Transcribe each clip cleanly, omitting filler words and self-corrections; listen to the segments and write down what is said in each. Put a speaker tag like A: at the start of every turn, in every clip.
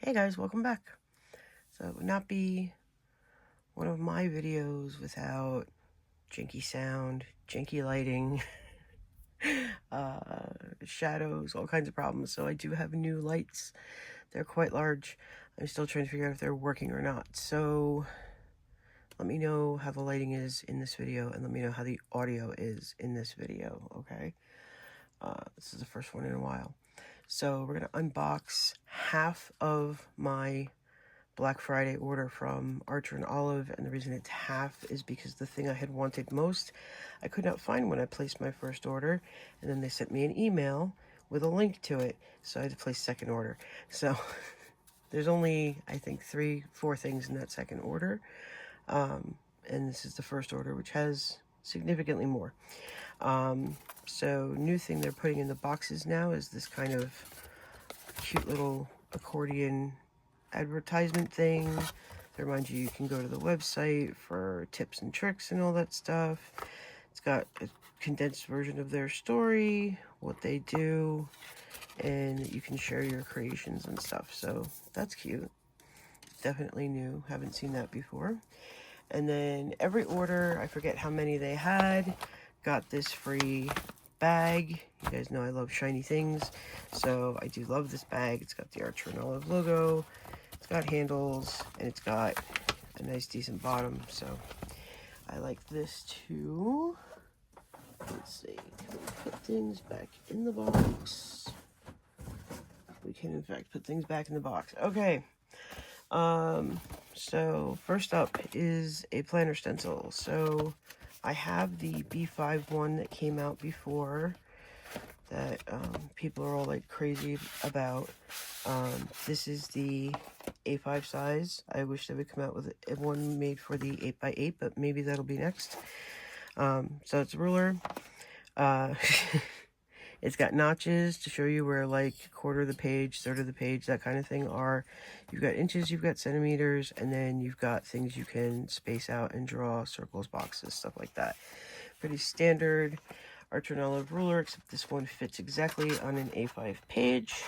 A: Hey guys, welcome back. So it would not be one of my videos without janky sound, janky lighting, shadows, all kinds of problems. So I do have new lights. They're quite large. I'm still trying to figure out if they're working or not. So let me know how the lighting is in this video and let me know how the audio is in this video, okay? This is the first one in a while. So we're gonna unbox half of my Black Friday order from Archer and Olive, and the reason it's half is because the thing I had wanted most I could not find when I placed my first order, and then they sent me an email with a link to it, so I had to place second order. So there's only, I think, 3-4 things in that second order, and this is the first order, which has significantly more. So new thing they're putting in the boxes now is this kind of cute little accordion advertisement thing that reminds you can go to the website for tips and tricks and all that stuff. It's got a condensed version of their story, what they do, and you can share your creations and stuff. So that's cute. Definitely new. Haven't seen that before. And then every order, I forget how many they had, got this free bag. You guys know I love shiny things, so I do love this bag. It's got the Archer and Olive logo. It's got handles, and it's got a nice decent bottom, so I like this too. Let's see, can we put things back in the box? We can in fact put things back in the box. Okay, so first up is a planner stencil. So I have the B5 one that came out before that people are all like crazy about. This is the A5 size. I wish they would come out with one made for the 8x8, but maybe that'll be next. So it's a ruler. It's got notches to show you where like quarter of the page, third of the page, that kind of thing are. You've got inches, you've got centimeters, and then you've got things you can space out and draw, circles, boxes, stuff like that. Pretty standard Archer and Olive ruler, except this one fits exactly on an A5 page.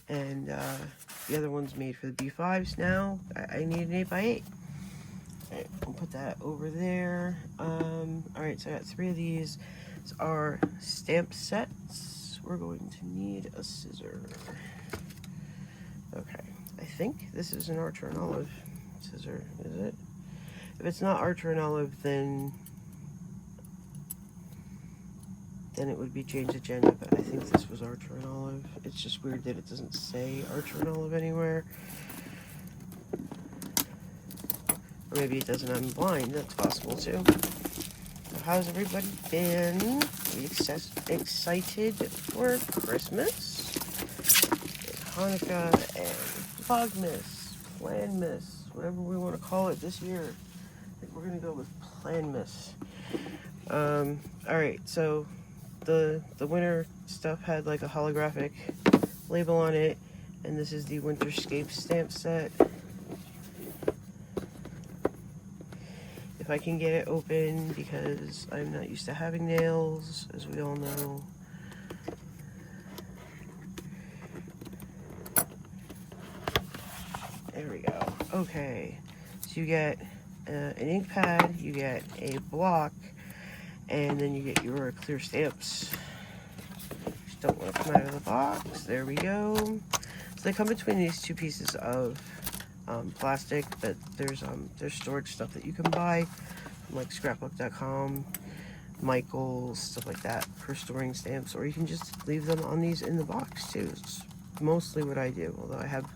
A: And the other one's made for the B5s now. I need an 8x8. Alright, I'll put that over there. Alright, so I got 3 of these. These are stamp sets. We're going to need a scissor. Okay, I think this is an Archer and Olive scissor, is it? If it's not Archer and Olive, then it would be Jane's Agenda, but I think this was Archer and Olive. It's just weird that it doesn't say Archer and Olive anywhere. Or maybe it doesn't, I'm blind, that's possible too. So how's everybody been? Are you excited for Christmas? And Hanukkah and Vlogmas, Planmas, whatever we want to call it this year. I think we're going to go with Planmas. Alright, so the winter stuff had like a holographic label on it, and this is the Winterscape stamp set. If I can get it open, because I'm not used to having nails, as we all know. There we go. Okay, so you get an ink pad, you get a block, and then you get your clear stamps. Just don't want to come out of the box. There we go. So they come between these 2 pieces of plastic, but there's storage stuff that you can buy from like scrapbook.com, Michael's, stuff like that, for storing stamps, or you can just leave them on these in the box too. It's mostly what I do, although I have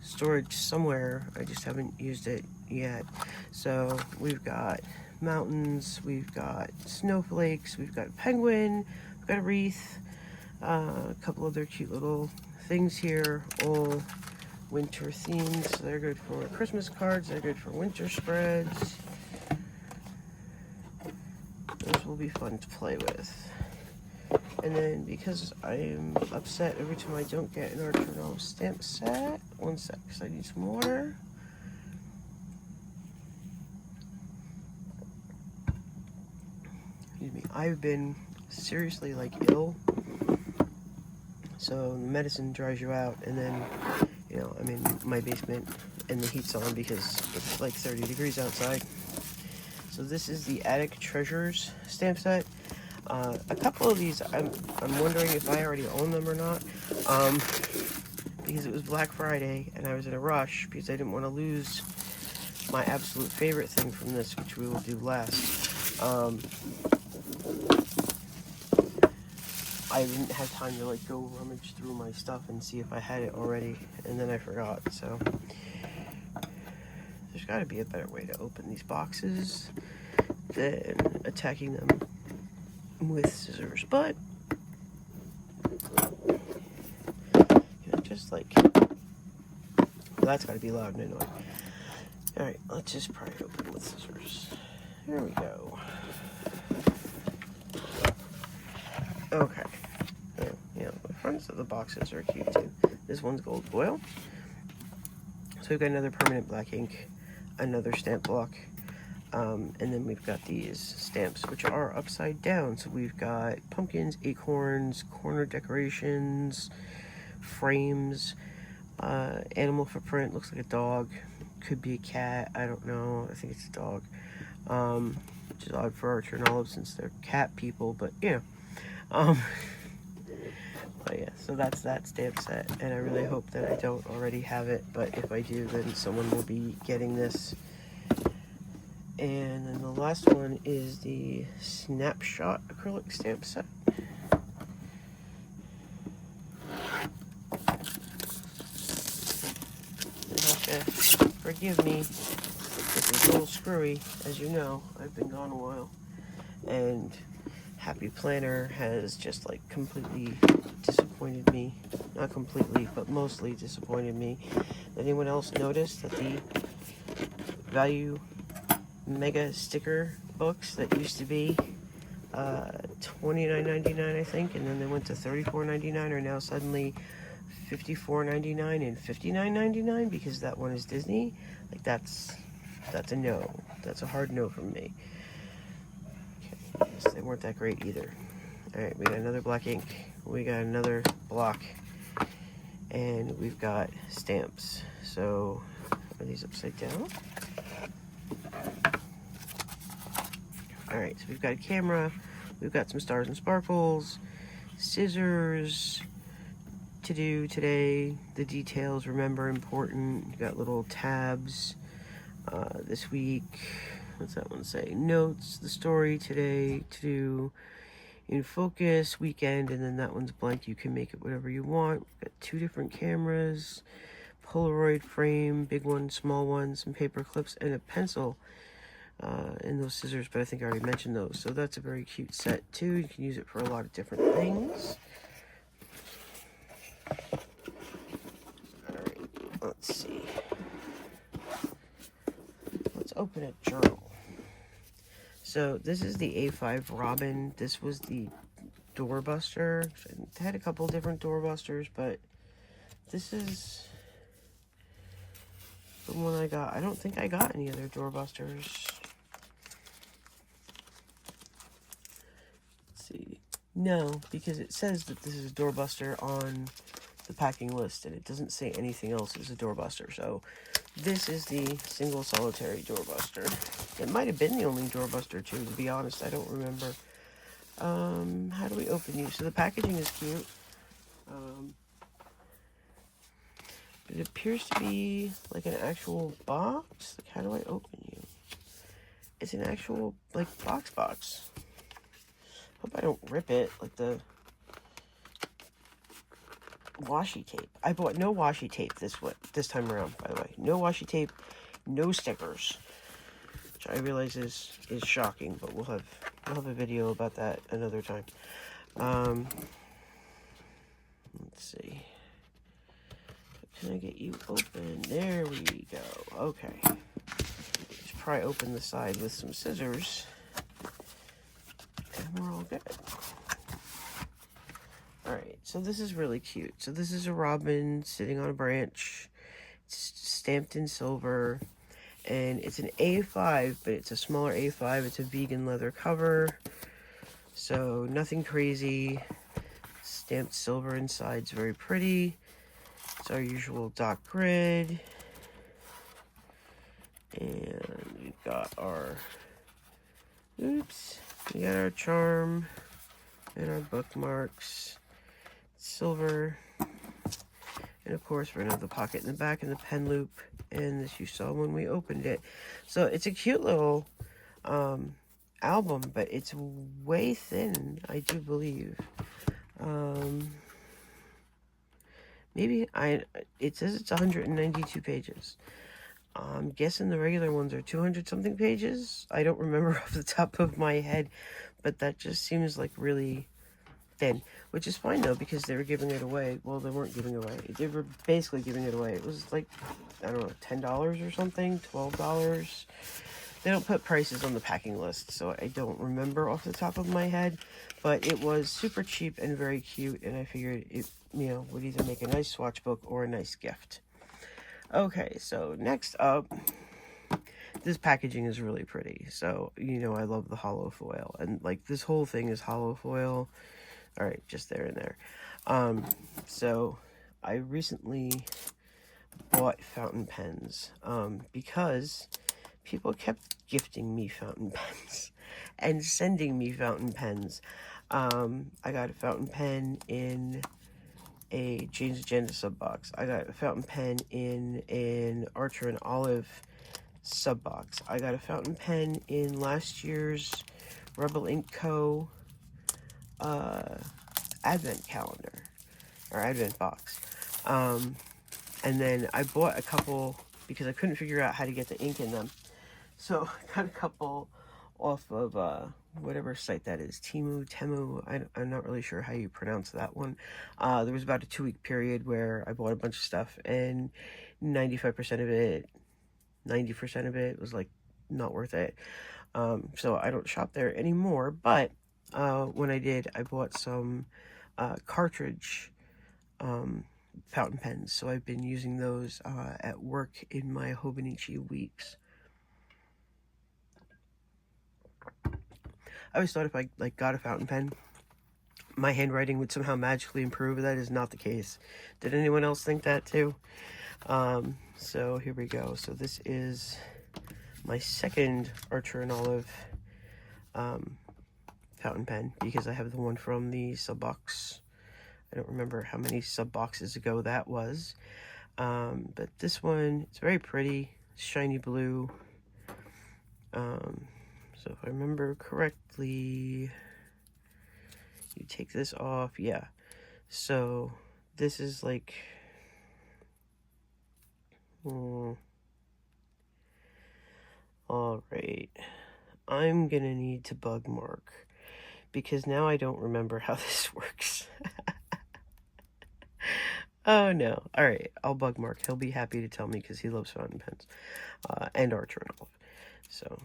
A: storage somewhere, I just haven't used it yet. So we've got mountains, we've got snowflakes, we've got a penguin, we've got a wreath, a couple other cute little things here, all winter themed. So they're good for Christmas cards, they're good for winter spreads. Those will be fun to play with. And then because I'm upset every time I don't get an Archer and Olive stamp set, one sec, because I need some water. Excuse me, I've been seriously like ill, so the medicine dries you out, and then You know, I'm in my basement and the heat's on because it's like 30 degrees outside. So this is the Attic Treasures stamp set. A couple of these, I'm wondering if I already own them or not. Because it was Black Friday and I was in a rush because I didn't want to lose my absolute favorite thing from this, which we will do last. I didn't have time to like go rummage through my stuff and see if I had it already, and then I forgot. So there's got to be a better way to open these boxes than attacking them with scissors, but you know, just like, well, that's got to be loud and annoying. All right, let's just pry it open with scissors. There we go. Okay. Yeah, the fronts of the boxes are cute too. This one's gold foil. So we've got another permanent black ink, another stamp block, and then we've got these stamps, which are upside down. So we've got pumpkins, acorns, corner decorations, frames, animal footprint, looks like a dog, could be a cat, I don't know, I think it's a dog, which is odd for Archer and Olive since they're cat people, but yeah. But yeah, so that's that stamp set, and I really hope that I don't already have it, but if I do, then someone will be getting this. And then the last one is the Snapshot acrylic stamp set. You have to forgive me, this is a little screwy, as you know, I've been gone a while, and Happy Planner has just like completely disappointed me. Not completely, but mostly disappointed me. Anyone else notice that the value mega sticker books that used to be $29.99 I think, and then they went to $34.99 are now suddenly $54.99 and $59.99 because that one is Disney? Like that's a no. That's a hard no from me. They weren't that great either. Alright, we got another black ink, we got another block, and we've got stamps. So, are these upside down? Alright, so we've got a camera, we've got some stars and sparkles, scissors to do today, the details, remember, important. You got little tabs this week. What's that one say? Notes, the story today, to do, in focus, weekend, and then that one's blank. You can make it whatever you want. We've got two different cameras, Polaroid frame, big one, small one, some paper clips, and a pencil, and those scissors, but I think I already mentioned those. So that's a very cute set too. You can use it for a lot of different things. Alright, let's see. Let's open a journal. So this is the A5 Robin. This was the doorbuster. I had a couple different doorbusters, but this is the one I got. I don't think I got any other doorbusters. Let's see. No, because it says that this is a doorbuster on the packing list, and it doesn't say anything else is a doorbuster. So this is the single solitary doorbuster. It might have been the only doorbuster too, to be honest. I don't remember. How do we open you? So the packaging is cute. It appears to be like an actual box. Like, how do I open you? It's an actual like box. Hope I don't rip it like the washi tape. I bought no washi tape this time around, by the way. No washi tape, no stickers. Which I realize is shocking, but we'll have a video about that another time. Let's see. Can I get you open? There we go. Okay. Just pry open the side with some scissors. And we're all good. Alright, so this is really cute. So this is a robin sitting on a branch. It's stamped in silver. And it's an A5, but it's a smaller A5. It's a vegan leather cover. So nothing crazy. Stamped silver inside. It's very pretty. It's our usual dot grid. And we've got our, we got our charm and our bookmarks, silver, and of course we're gonna have the pocket in the back and the pen loop, and this you saw when we opened it. So it's a cute little album, but it's way thin, I do believe. It says it's 192 pages. I'm guessing the regular ones are 200 something pages. I don't remember off the top of my head, but that just seems like really thin, which is fine though, because they were giving it away. Well, they weren't giving it away. They were basically giving it away. It was like, I don't know, $10 or something, $12. They don't put prices on the packing list, so I don't remember off the top of my head, but it was super cheap and very cute, and I figured it, you know, would either make a nice swatch book or a nice gift. Okay, so next up, this packaging is really pretty. So, you know, I love the hollow foil, and like this whole thing is hollow foil. All right, just there and there. So I recently bought fountain pens because people kept gifting me fountain pens and sending me fountain pens. I got a fountain pen in a Jane's Agenda sub box. I got a fountain pen in an Archer and Olive sub box. I got a fountain pen in last year's Rebel Ink Co. Advent calendar or Advent box. And then I bought a couple because I couldn't figure out how to get the ink in them. So I got a couple off of whatever site that is, Temu. I'm not really sure how you pronounce that one. There was about a 2-week period where I bought a bunch of stuff, and 90% of it was like not worth it. So I don't shop there anymore, but when I did, I bought some cartridge fountain pens, so I've been using those at work in my Hobonichi weeks. I always thought if I got a fountain pen, my handwriting would somehow magically improve. That is not the case. Did anyone else think that too? So here we go. So this is my second Archer and Olive fountain pen, because I have the one from the sub box. I don't remember how many sub boxes ago that was. But this one, it's very pretty, shiny blue. So if I remember correctly, you take this off, yeah. So this is like, all right, I'm gonna need to bug Mark, because now I don't remember how this works. Oh no. All right, I'll bug Mark. He'll be happy to tell me because he loves fountain pens and Archer and Olive. So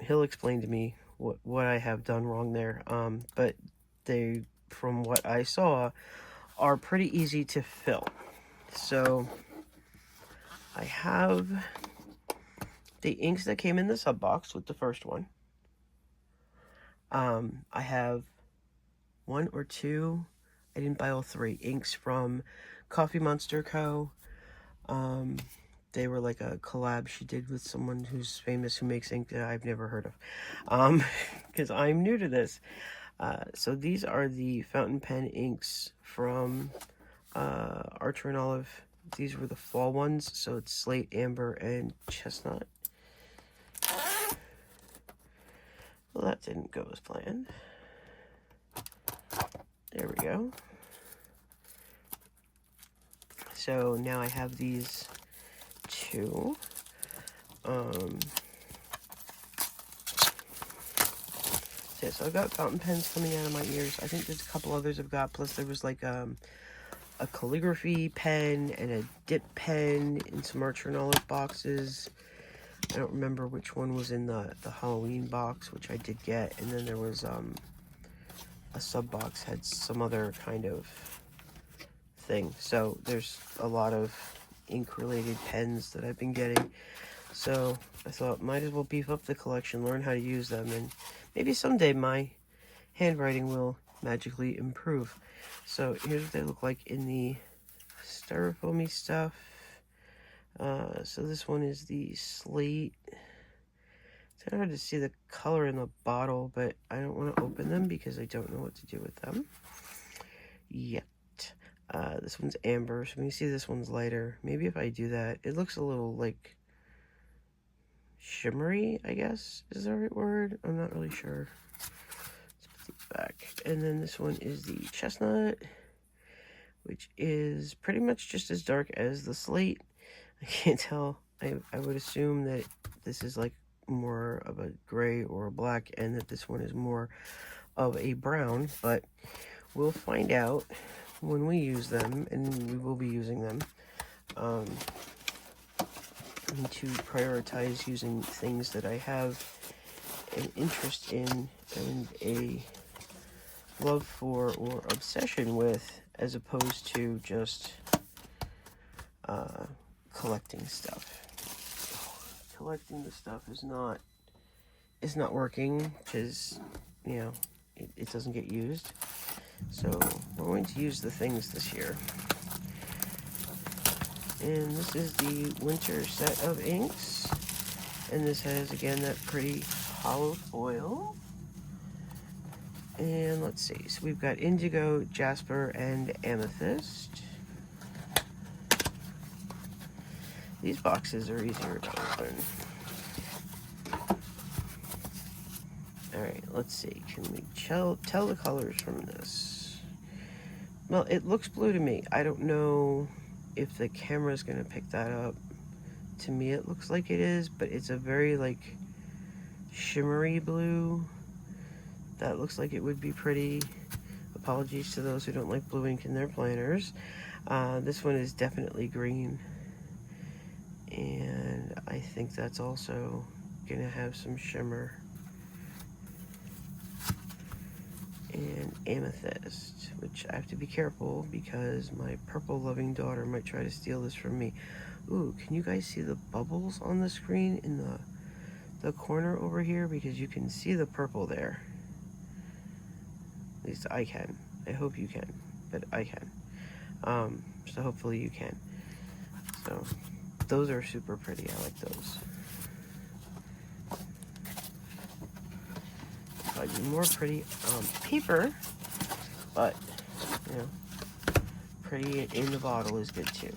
A: he'll explain to me what I have done wrong there. But they, from what I saw, are pretty easy to fill. So I have the inks that came in the sub box with the first one. I have 1 or 2, I didn't buy all 3, inks from Coffee Monster Co. They were like a collab she did with someone who's famous who makes ink that I've never heard of, because I'm new to this. So these are the fountain pen inks from Archer and Olive. These were the fall ones, so it's slate, amber, and chestnut. Well, that didn't go as planned. There we go. So now I have these 2. So I've got fountain pens coming out of my ears. I think there's a couple others I've got. Plus there was like a calligraphy pen and a dip pen in some Archer and Olive boxes. I don't remember which one was in the Halloween box, which I did get. And then there was a sub box had some other kind of thing. So there's a lot of ink related pens that I've been getting. So I thought might as well beef up the collection, learn how to use them, and maybe someday my handwriting will magically improve. So here's what they look like in the styrofoamy stuff. So this one is the slate. It's kind of hard to see the color in the bottle, but I don't want to open them because I don't know what to do with them yet. This one's amber, so when you see this one's lighter, maybe if I do that, it looks a little like shimmery, I guess is the right word. I'm not really sure. Let's put these back. And then this one is the chestnut, which is pretty much just as dark as the slate. I can't tell. I would assume that this is like more of a gray or a black, and that this one is more of a brown, but we'll find out when we use them, and we will be using them. I need to prioritize using things that I have an interest in and a love for or obsession with, as opposed to just collecting stuff. Collecting the stuff is not working because, you know, it doesn't get used. So we're going to use the things this year. And this is the winter set of inks. And this has, again, that pretty hollow foil. And let's see. So we've got indigo, jasper, and amethyst. These boxes are easier to open. Alright, let's see. Can we tell the colors from this? Well, it looks blue to me. I don't know if the camera's going to pick that up. To me, it looks like it is, but it's a very, like, shimmery blue. That looks like it would be pretty. Apologies to those who don't like blue ink in their planners. This one is definitely green. And I think that's also going to have some shimmer. And amethyst, which I have to be careful because my purple loving daughter might try to steal this from me. Ooh, can you guys see the bubbles on the screen in the corner over here? Because you can see the purple there. At least I can. I hope you can, but I can. So hopefully you can. So those are super pretty. I like those. Probably more pretty paper, but you know, pretty in the bottle is good too.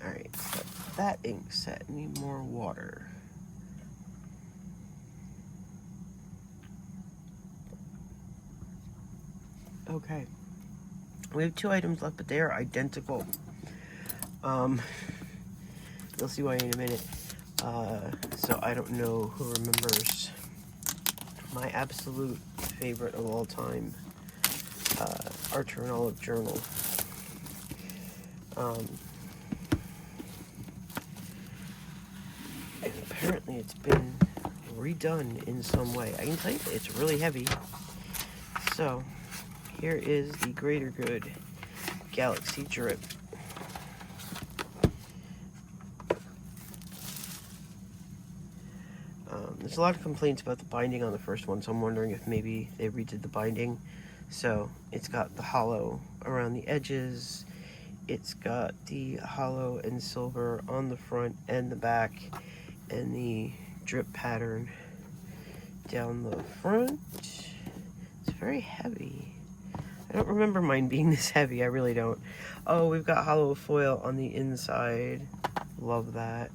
A: Alright, so that ink set, need more water. Okay, we have 2 items left, but they are identical. You'll see why in a minute. So I don't know who remembers my absolute favorite of all time, Archer and Olive journal. And apparently it's been redone in some way. I can tell you it's really heavy. So here is the Greater Good Galaxy Drip. There's a lot of complaints about the binding on the first one, so I'm wondering if maybe they redid the binding. So it's got the hollow around the edges, it's got the hollow and silver on the front and the back, and the drip pattern down the front. It's very heavy. I don't remember mine being this heavy, I really don't. Oh, we've got hollow foil on the inside. Love that.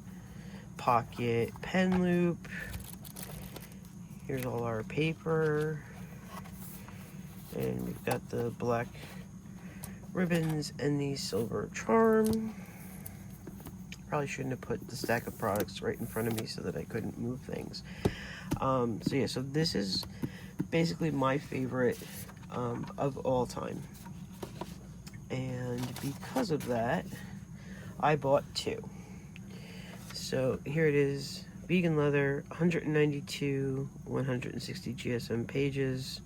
A: Pocket pen loop. Here's all our paper. And we've got the black ribbons and the silver charm. Probably shouldn't have put the stack of products right in front of me so that I couldn't move things. So yeah, so this is basically my favorite of all time. And because of that, I bought 2. So here it is, vegan leather, 192, 160 GSM pages,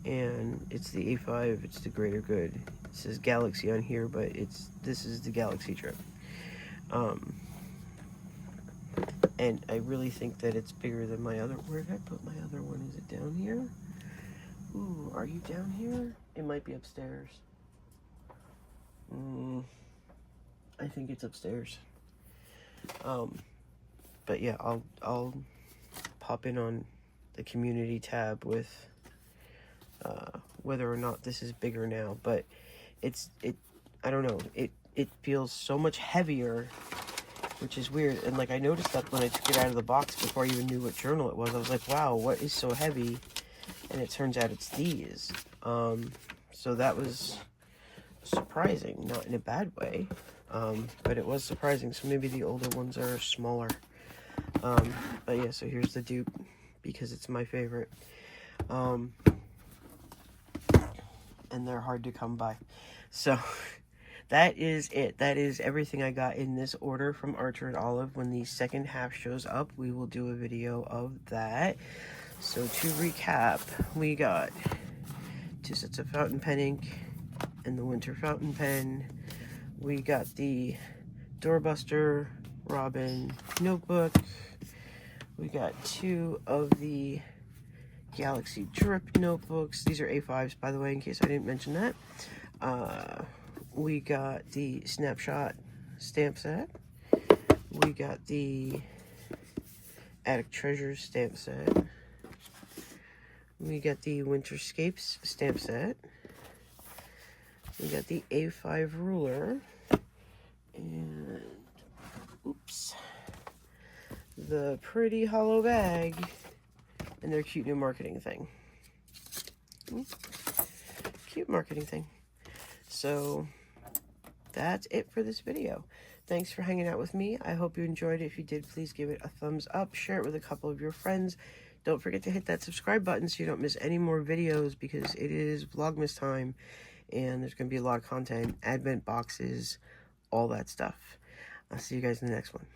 A: and it's the A5, it's the Greater Good. It says Galaxy on here, but this is the Galaxy Drip. And I really think that it's bigger than my other, where did I put my other one? Is it down here? Ooh, are you down here? It might be upstairs. I think it's upstairs. But yeah, I'll pop in on the community tab with whether or not this is bigger now. But I don't know. It feels so much heavier, which is weird. And like I noticed that when I took it out of the box before I even knew what journal it was, I was like, wow, what is so heavy? And it turns out it's these. So that was surprising, not in a bad way, but it was surprising. So maybe the older ones are smaller. But yeah, so here's the dupe because it's my favorite. And they're hard to come by. So that is it. That is everything I got in this order from Archer and Olive. When the second half shows up, we will do a video of that. So to recap, we got 2 sets of fountain pen ink and the winter fountain pen. We got the Doorbuster Robin notebook. We got 2 of the Galaxy Drip notebooks. These are A5s, by the way, in case I didn't mention that. We got the Snapshot stamp set. We got the Attic Treasures stamp set. We got the Winterscapes stamp set. We got the A5 ruler. And, oops, the pretty hollow bag. And their cute new marketing thing. Cute marketing thing. So, that's it for this video. Thanks for hanging out with me. I hope you enjoyed it. If you did, please give it a thumbs up. Share it with a couple of your friends. Don't forget to hit that subscribe button so you don't miss any more videos, because it is Vlogmas time and there's going to be a lot of content, advent boxes, all that stuff. I'll see you guys in the next one.